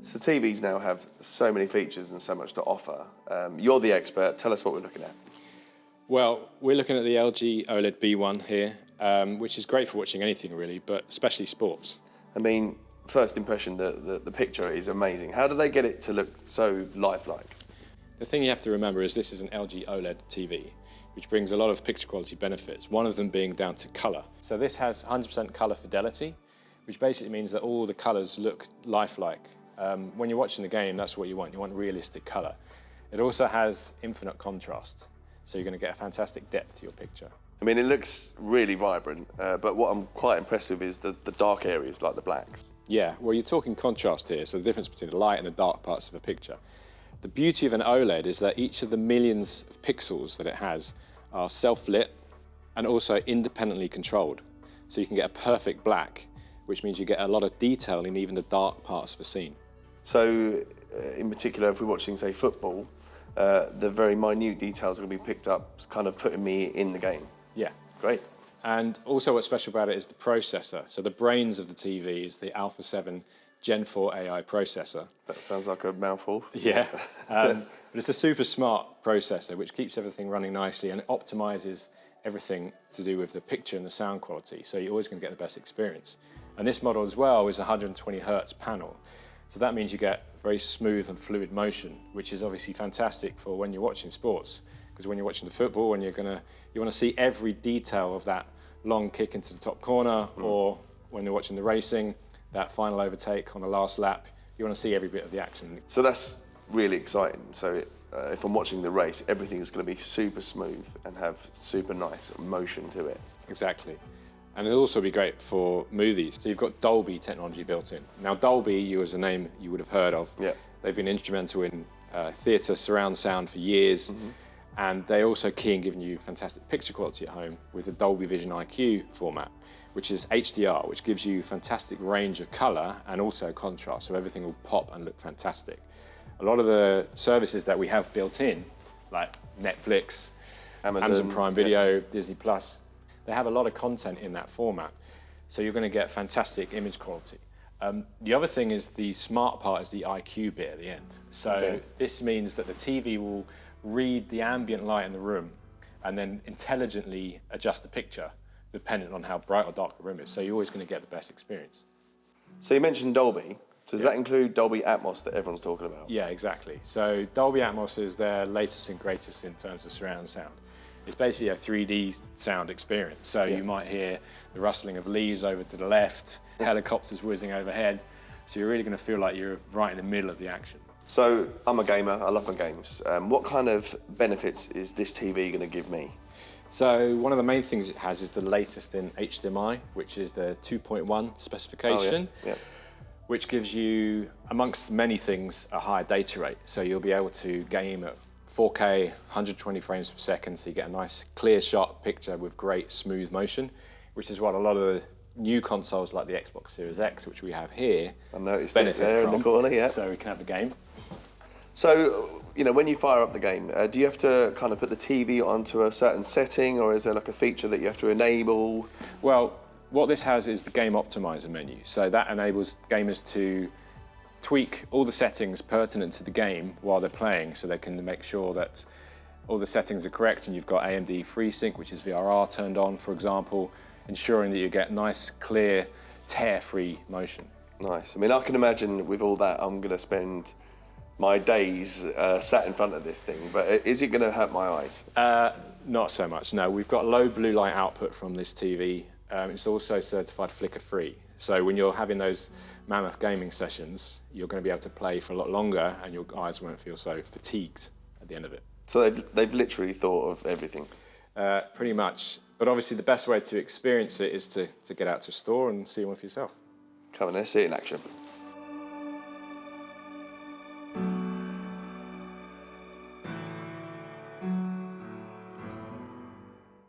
So TVs now have so many features and so much to offer. You're the expert. Tell us what we're looking at. Well, we're looking at the LG OLED B1 here, which is great for watching anything really, but especially sports. I mean, first impression, the picture is amazing. How do they get it to look so lifelike? The thing you have to remember is this is an LG OLED TV, which brings a lot of picture quality benefits, one of them being down to colour. So this has 100% colour fidelity, which basically means that all the colours look lifelike. When you're watching the game, that's what you want realistic colour. It also has infinite contrast, so you're going to get a fantastic depth to your picture. I mean, it looks really vibrant, but what I'm quite impressed with is the dark areas, like the blacks. Yeah, well, you're talking contrast here, so the difference between the light and the dark parts of a picture. The beauty of an OLED is that each of the millions of pixels that it has are self-lit and also independently controlled. So you can get a perfect black, which means you get a lot of detail in even the dark parts of a scene. So, in particular, if we're watching, say, football, the very minute details are going to be picked up, kind of putting me in the game. Yeah. Great. And also what's special about it is the processor. So the brains of the TV is the Alpha 7 Gen 4 AI processor. That sounds like a mouthful. Yeah, but it's a super smart processor which keeps everything running nicely and optimizes everything to do with the picture and the sound quality. So you're always going to get the best experience. And this model as well is a 120 Hertz panel. So that means you get very smooth and fluid motion, which is obviously fantastic for when you're watching sports. Because when you're watching the football and you want to see every detail of that long kick into the top corner, or when you're watching the racing, that final overtake on the last lap, you want to see every bit of the action. So that's really exciting. So if I'm watching the race, everything is going to be super smooth and have super nice motion to it. Exactly. And it'll also be great for movies. So you've got Dolby technology built in. Now Dolby, as a name you would have heard of, yeah. They've been instrumental in theatre surround sound for years. And they also key in giving you fantastic picture quality at home with the Dolby Vision IQ format, which is HDR, which gives you fantastic range of colour and also contrast, so everything will pop and look fantastic. A lot of the services that we have built in, like Netflix, Amazon Prime Video, yeah. Disney Plus, they have a lot of content in that format, so you're going to get fantastic image quality. The other thing is the smart part is the IQ bit at the end. So this means that the TV will read the ambient light in the room and then intelligently adjust the picture depending on how bright or dark the room is. So you're always going to get the best experience. So you mentioned Dolby. So does that include Dolby Atmos that everyone's talking about? Yeah, exactly. So Dolby Atmos is their latest and greatest in terms of surround sound. It's basically a 3D sound experience. So you might hear the rustling of leaves over to the left, helicopters whizzing overhead. So you're really going to feel like you're right in the middle of the action. So I'm a gamer, I love my games. What kind of benefits is this TV going to give me? So one of the main things it has is the latest in HDMI, which is the 2.1 specification, which gives you, amongst many things, a higher data rate. So you'll be able to game at 4K, 120 frames per second, so you get a nice clear shot picture with great smooth motion, which is what a lot of the new consoles like the Xbox Series X, which we have here, I noticed benefit it there from, in the corner, yeah. So we can have the game. So, when you fire up the game, do you have to kind of put the TV onto a certain setting, or is there like a feature that you have to enable? Well, what this has is the game optimizer menu. So that enables gamers to tweak all the settings pertinent to the game while they're playing, so they can make sure that all the settings are correct and you've got AMD FreeSync, which is VRR turned on, for example, ensuring that you get nice, clear, tear-free motion. Nice. I mean, I can imagine with all that, I'm going to spend my days sat in front of this thing, but is it going to hurt my eyes? Not so much, no. We've got low blue light output from this TV. It's also certified flicker-free. So when you're having those mammoth gaming sessions, you're going to be able to play for a lot longer and your eyes won't feel so fatigued at the end of it. So they've literally thought of everything? Pretty much. But obviously the best way to experience it is to get out to a store and see one for yourself. Come on, let's see it in action.